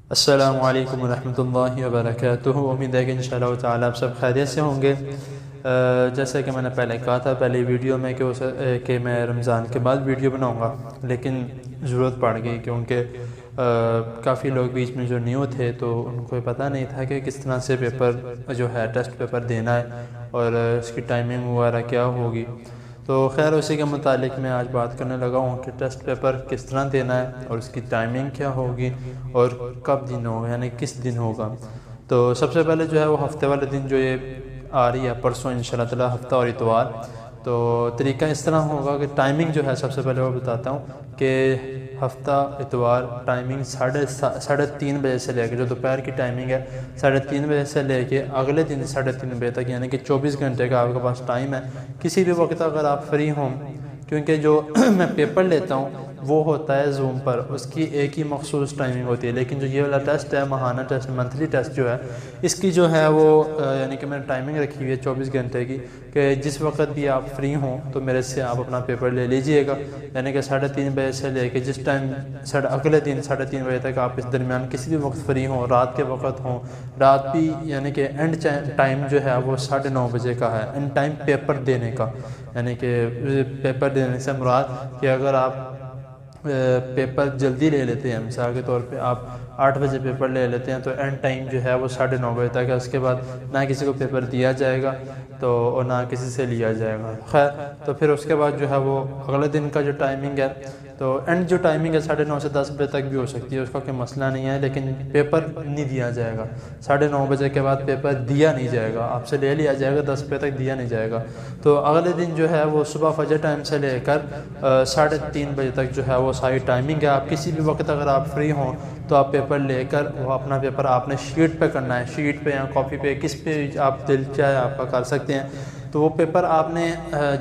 السلام علیکم ورحمۃ اللہ وبرکاتہ۔ امید ہے کہ انشاءاللہ تعالیٰ آپ سب خیریت سے ہوں گے۔ جیسا کہ میں نے پہلے کہا تھا پہلی ویڈیو میں کہ میں رمضان کے بعد ویڈیو بناؤں گا، لیکن ضرورت پڑ گئی کیونکہ کافی لوگ بیچ میں جو نیو تھے تو ان کو پتہ نہیں تھا کہ کس طرح سے پیپر جو ہے ٹیسٹ پیپر دینا ہے اور اس کی ٹائمنگ وغیرہ کیا ہوگی۔ تو خیر اسی کے متعلق میں آج بات کرنے لگا ہوں کہ ٹیسٹ پیپر کس طرح دینا ہے اور اس کی ٹائمنگ کیا ہوگی اور کب دن ہوگا، یعنی کس دن ہوگا۔ تو سب سے پہلے جو ہے وہ ہفتے والے دن جو یہ آ رہی ہے پرسوں انشاءاللہ تعالی، ہفتہ اور اتوار، تو طریقہ اس طرح ہوگا کہ ٹائمنگ جو ہے سب سے پہلے وہ بتاتا ہوں کہ ہفتہ اتوار ٹائمنگ 3:30 بجے سے لے کے جو دوپہر کی ٹائمنگ ہے 3:30 بجے سے لے کے اگلے دن 3:30 بجے تک، یعنی کہ 24 گھنٹے کا آپ کے پاس ٹائم ہے۔ کسی بھی وقت اگر آپ فری ہوں، کیونکہ جو میں پیپر لیتا ہوں وہ ہوتا ہے زوم پر، اس کی ایک ہی مخصوص ٹائمنگ ہوتی ہے، لیکن جو یہ والا ٹیسٹ ہے ماہانہ ٹیسٹ، منتھلی ٹیسٹ جو ہے، اس کی جو ہے وہ یعنی کہ میں نے ٹائمنگ رکھی ہوئی ہے 24 گھنٹے کی، کہ جس وقت بھی آپ فری ہوں تو میرے سے آپ اپنا پیپر لے لیجئے گا، یعنی کہ 3:30 بجے سے لے کے جس ٹائم اگلے دن 3:30 بجے تک آپ اس درمیان کسی بھی وقت فری ہوں، رات کے وقت ہوں، رات بھی یعنی کہ اینڈ ٹائم جو ہے وہ 9:30 بجے کا ہے، اینڈ ٹائم پیپر دینے کا، یعنی کہ پیپر دینے سے مراد کہ اگر آپ پیپر جلدی لے لیتے ہیں، مثال کے طور پہ آپ 8 بجے پیپر لے لیتے ہیں تو اینڈ ٹائم جو ہے وہ 9:30 بجے تک ہے، اس کے بعد نہ کسی کو پیپر دیا جائے گا تو اور نہ کسی سے لیا جائے گا۔ خیر تو پھر اس کے بعد جو ہے وہ اگلے دن کا جو ٹائمنگ ہے تو اینڈ جو ٹائمنگ ہے 9:30 سے 10 بجے تک بھی ہو سکتی ہے، اس کا کوئی مسئلہ نہیں ہے، لیکن پیپر نہیں دیا جائے گا 9:30 بجے کے بعد، پیپر دیا نہیں جائے گا، آپ سے لے لیا جائے گا، 10 بجے تک دیا نہیں جائے گا۔ تو اگلے دن جو ہے وہ صبح فجر ٹائم سے لے کر 3:30 بجے تک جو ہے وہ ساری ٹائمنگ ہے۔ آپ کسی بھی وقت اگر آپ فری ہوں تو آپ پیپر لے کر وہ اپنا پیپر آپ نے شیٹ پہ کرنا ہے، شیٹ پہ یا کاپی پہ، کس پہ آپ دل چاہے آپ کا کر سکتے ہیں۔ تو وہ پیپر آپ نے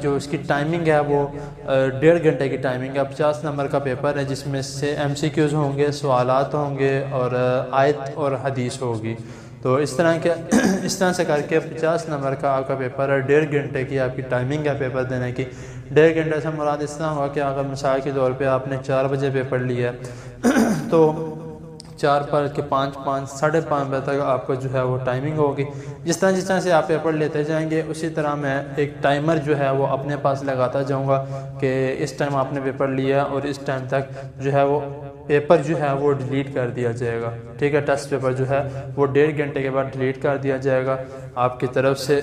جو اس کی ٹائمنگ ہے وہ 1.5 گھنٹے کی ٹائمنگ ہے، 50 نمبر کا پیپر ہے، جس میں سے MCQs ہوں گے، سوالات ہوں گے اور آیت اور حدیث ہوگی۔ تو اس طرح سے کر کے 50 نمبر کا آپ کا پیپر ہے، 1.5 گھنٹے کی آپ کی ٹائمنگ ہے پیپر دینے کی۔ 1.5 گھنٹے سے مراد اس طرح ہوا کہ اگر مثال کے طور پہ آپ نے 4 بجے پیپر لیا ہے تو 4 پر کے 5 5:30 بجے تک آپ کو جو ہے وہ ٹائمنگ ہوگی۔ جس طرح سے آپ پیپر لیتے جائیں گے اسی طرح میں ایک ٹائمر جو ہے وہ اپنے پاس لگاتا جاؤں گا کہ اس ٹائم آپ نے پیپر لیا اور اس ٹائم تک جو ہے وہ پیپر جو ہے وہ ڈیلیٹ کر دیا جائے گا، ٹھیک ہے۔ ٹیسٹ پیپر جو ہے وہ 1.5 گھنٹے کے بعد ڈیلیٹ کر دیا جائے گا آپ کی طرف سے۔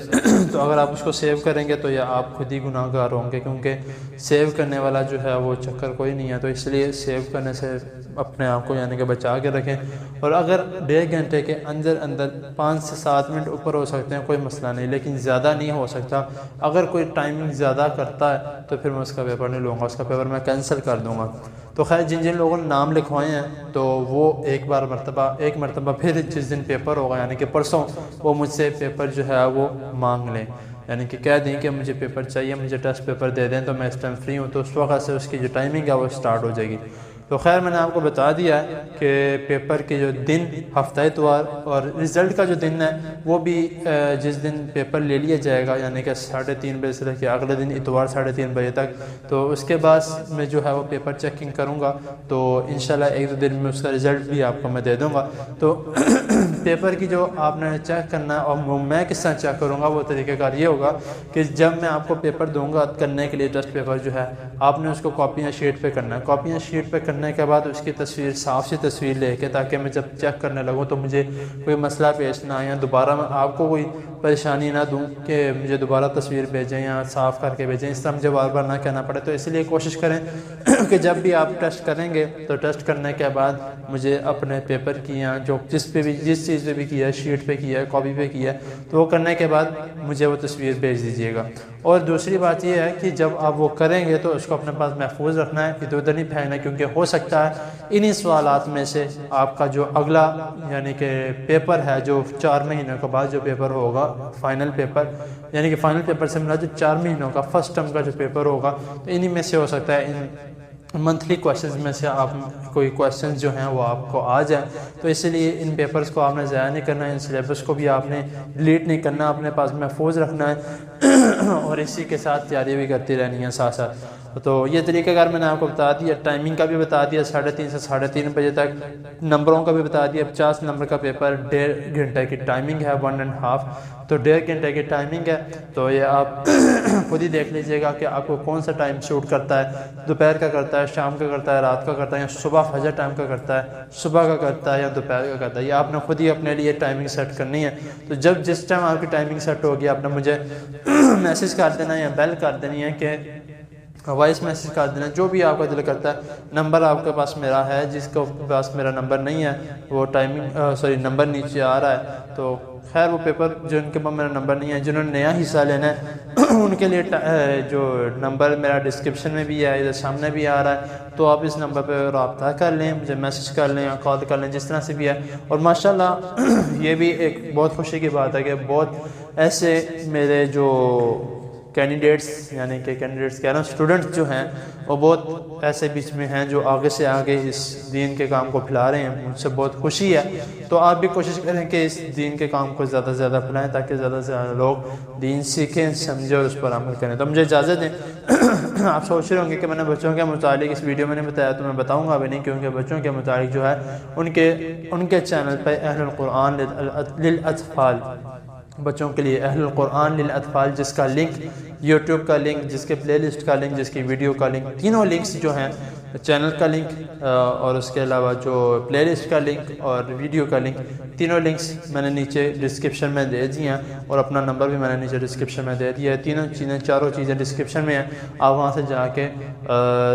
تو اگر آپ اس کو سیو کریں گے تو یا آپ خود ہی گناہ گار ہوں گے، کیونکہ سیو کرنے والا جو ہے وہ چکر کوئی نہیں ہے، تو اس لیے سیو کرنے سے اپنے آپ کو یعنی کہ بچا کے رکھیں۔ اور اگر 1.5 گھنٹے کے اندر 5 سے 7 منٹ اوپر ہو سکتے ہیں کوئی مسئلہ نہیں، لیکن زیادہ نہیں ہو سکتا۔ اگر کوئی ٹائمنگ زیادہ کرتا ہے تو پھر میں اس کا پیپر نہیں لوں گا، اس کا پیپر میں کینسل کر دوں گا۔ تو خیر جن لوگوں نے نام لکھوائے ہیں تو وہ ایک مرتبہ پھر جس دن پیپر ہوگا یعنی کہ پرسوں، وہ مجھ سے پیپر جو ہے وہ مانگ لیں، یعنی کہ کہہ دیں کہ مجھے پیپر چاہیے، مجھے ٹیسٹ پیپر دے دیں تو میں اس ٹائم فری ہوں، تو اس وقت سے اس کی جو ٹائمنگ ہے وہ سٹارٹ ہو جائے گی۔ تو خیر میں نے آپ کو بتا دیا ہے کہ پیپر کے جو دن ہفتہ اتوار اور رزلٹ کا جو دن ہے وہ بھی جس دن پیپر لے لیا جائے گا یعنی کہ 3:30 بجے سے لے کے اگلے دن اتوار 3:30 بجے تک، تو اس کے بعد میں جو ہے وہ پیپر چیکنگ کروں گا، تو انشاءاللہ 1-2 دن میں اس کا رزلٹ بھی آپ کو میں دے دوں گا۔ تو پیپر کی جو آپ نے چیک کرنا ہے اور میں کس طرح چیک کروں گا، وہ طریقہ کار یہ ہوگا کہ جب میں آپ کو پیپر دوں گا کرنے کے لیے ٹیسٹ پیپر جو ہے، آپ نے اس کو کاپیاں شیٹ پہ کرنا ہے، کاپیاں شیٹ پہ کرنے کے بعد اس کی تصویر، صاف سی تصویر لے کے، تاکہ میں جب چیک کرنے لگوں تو مجھے کوئی مسئلہ پیش نہ آئے، یا دوبارہ میں آپ کو کوئی پریشانی نہ دوں کہ مجھے دوبارہ تصویر بھیجیں یا صاف کر کے بھیجیں، اس طرح مجھے بار بار نہ کہنا پڑے۔ تو اس لیے کوشش کریں کہ جب بھی آپ ٹیسٹ کریں گے تو ٹیسٹ کرنے کے بعد مجھے اپنے پیپر کی یا جو جس چیز پہ بھی کیا ہے، شیٹ پہ کیا ہے، کاپی پہ کیا ہے، تو وہ کرنے کے بعد مجھے وہ تصویر بھیج دیجیے گا۔ اور دوسری بات یہ ہے کہ جب آپ وہ کریں گے تو اس کو اپنے پاس محفوظ رکھنا ہے، ادھر ادھر نہیں پھینکنا، کیونکہ ہو سکتا ہے انہی سوالات میں سے آپ کا جو اگلا یعنی کہ پیپر ہے جو 4 مہینوں کے بعد جو پیپر ہوگا، فائنل پیپر، یعنی کہ فائنل پیپر سے مراد جو 4 مہینوں کا فرسٹ ٹرم کا جو پیپر ہوگا، تو انہی میں سے ہو سکتا ہے منتھلی کویشچنز میں سے آپ کوئی کویشچنز جو ہیں وہ آپ کو آ جائیں، تو اس لیے ان پیپرز کو آپ نے ضائع نہیں کرنا ہے، ان سلیبس کو بھی آپ نے ڈیلیٹ نہیں کرنا، اپنے پاس محفوظ رکھنا ہے اور اسی کے ساتھ تیاری بھی کرتی رہنی ہے ساتھ ساتھ۔ تو یہ طریقہ کار میں نے آپ کو بتا دیا، ٹائمنگ کا بھی بتا دیا، 3:30 سے 3:30 بجے تک، نمبروں کا بھی بتا دیا، 50 نمبر کا پیپر، 1.5 گھنٹے کی ٹائمنگ ہے، 1.5، تو 1.5 گھنٹے کی ٹائمنگ ہے۔ تو یہ آپ خود ہی دیکھ لیجئے گا کہ آپ کو کون سا ٹائم سوٹ کرتا ہے، دوپہر کا کرتا ہے، شام کا کرتا ہے، رات کا کرتا ہے، یا صبح فجر ٹائم کا کرتا ہے، صبح کا کرتا ہے یا دوپہر کا کرتا ہے، یہ آپ نے خود ہی اپنے لیے ٹائمنگ سیٹ کرنی ہے۔ تو جس ٹائم آپ کی ٹائمنگ سیٹ ہوگی، آپ نے مجھے میسج کر دینا یا بیل کر دینی ہے کہ وائس میسج کر دینا، جو بھی آپ کا دل کرتا ہے۔ نمبر آپ کے پاس میرا ہے، جس کے پاس میرا نمبر نہیں ہے وہ نمبر نیچے آ رہا ہے۔ تو خیر وہ پیپر جن کے پاس میرا نمبر نہیں ہے، جنہوں نے نیا حصہ لینا ہے ان کے لیے جو نمبر میرا ڈسکرپشن میں بھی ہے، ادھر سامنے بھی آ رہا ہے، تو آپ اس نمبر پہ رابطہ کر لیں، مجھے میسج کر لیں یا کال کر لیں، جس طرح سے بھی ہے۔ اور ماشاءاللہ یہ بھی ایک بہت خوشی کی بات ہے کہ بہت ایسے میرے جو کینڈیڈیٹس، یعنی کہ کینڈیڈیٹس کہہ رہا ہوں، اسٹوڈنٹس جو ہیں وہ بہت ایسے بیچ میں ہیں جو آگے سے آگے اس دین کے کام کو پھیلا رہے ہیں، مجھ سے بہت خوشی ہے۔ تو آپ بھی کوشش کریں کہ اس دین کے کام کو زیادہ سے زیادہ پھیلائیں تاکہ زیادہ سے زیادہ لوگ دین سیکھیں، سمجھیں اور اس پر عمل کریں۔ تو مجھے اجازت دیں۔ آپ سوچ رہے ہوں گے کہ میں نے بچوں کے متعلق اس ویڈیو میں نے بتایا، تو میں بتاؤں گا ابھی نہیں، کیونکہ بچوں کے متعلق جو ہے ان کے چینل پہ اہل القرآن للاطفال، بچوں کے لیے اہل القرآن للاطفال، جس کا لنک یوٹیوب کا لنک، جس کے پلے لسٹ کا لنک، جس کی ویڈیو کا لنک، تینوں لنکس جو ہیں، چینل کا لنک اور اس کے علاوہ جو پلے لسٹ کا لنک اور ویڈیو کا لنک، تینوں لنکس میں نے نیچے ڈسکرپشن میں دے دی ہیں، اور اپنا نمبر بھی میں نے نیچے ڈسکرپشن میں دے دیا ہے۔ چاروں چیزیں ڈسکرپشن میں ہیں، آپ وہاں سے جا کے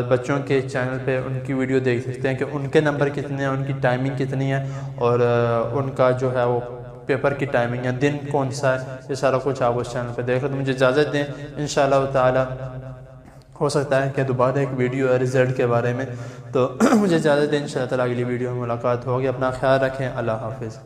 بچوں کے چینل پہ ان کی ویڈیو دیکھ سکتے ہیں کہ ان کے نمبر کتنے ہیں، ان کی ٹائمنگ کتنی ہے، اور ان کا جو ہے وہ پیپر کی ٹائمنگ ہے، دن کون سا ہے، یہ سارا کچھ آپ اس چینل پہ دیکھ لیں۔ تو مجھے اجازت دیں، انشاءاللہ تعالی ہو سکتا ہے کہ دوبارہ ایک ویڈیو ہے رزلٹ کے بارے میں، تو مجھے اجازت دیں، انشاءاللہ تعالی اگلی ویڈیو میں ملاقات ہوگی۔ اپنا خیال رکھیں، اللہ حافظ۔